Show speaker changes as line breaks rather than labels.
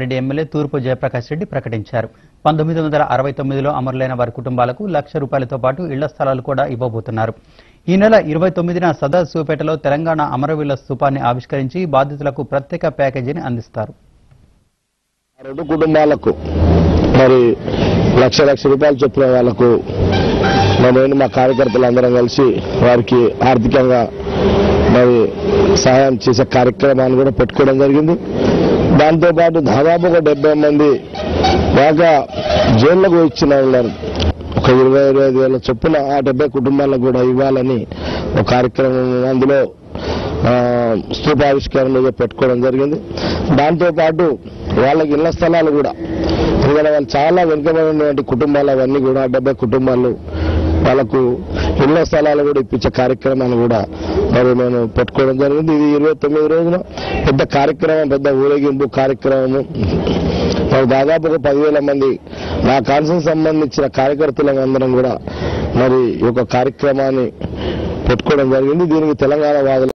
Reddy MLA తూర్పు జయప్రకాష్ రెడ్డి ప్రకటించారు. 1969లో అమరులైన వారి కుటుంబాలకు ₹1,00,000తో పాటు ఇళ్ల స్థలాలు కూడా ఇవ్వబోతున్నారు. ఈ నెల 29న సదాశివపేటలో తెలంగాణ అమరవీరుల స్తూపాన్ని ఆవిష్కరించి బాధితులకు ప్రత్యేక ప్యాకేజీని అందిస్తారు.
రెండు కుటుంబాలకు మరి ₹1,00,000 చొప్పున వాళ్లకు నేను మా కార్యకర్తలందరం కలిసి వారికి ఆర్థికంగా మరి సహాయం చేసే కార్యక్రమాన్ని కూడా పెట్టుకోవడం జరిగింది. దాంతోపాటు దాదాపు ఒక 70 మంది బాగా జైళ్లకు ఇచ్చిన ఉన్నారు. ఒక 20-25 వేల చొప్పున ఆ 70 కుటుంబాలకు కూడా ఇవ్వాలని ఒక కార్యక్రమం అందులో స్తూపావిష్కరణ పెట్టుకోవడం జరిగింది. దాంతోపాటు వాళ్ళకి ఇళ్ల స్థలాలు కూడా ఇక్కడ వాళ్ళు చాలా వెనుకబడినటువంటి కుటుంబాలు అవన్నీ కూడా 70 కుటుంబాలు వాళ్ళకు ఇళ్ల స్థలాలు కూడా ఇప్పించే కార్యక్రమాన్ని కూడా మరి నేను పెట్టుకోవడం జరిగింది. ఇది 29 రోజున పెద్ద కార్యక్రమం, పెద్ద ఊరేగింపు కార్యక్రమము. మరి దాదాపు ఒక 10,000 మంది నా కాన్సెన్స్ సంబంధించిన కార్యకర్తలందరం కూడా మరి ఈ యొక్క కార్యక్రమాన్ని పెట్టుకోవడం జరిగింది. దీనికి తెలంగాణ వాదులు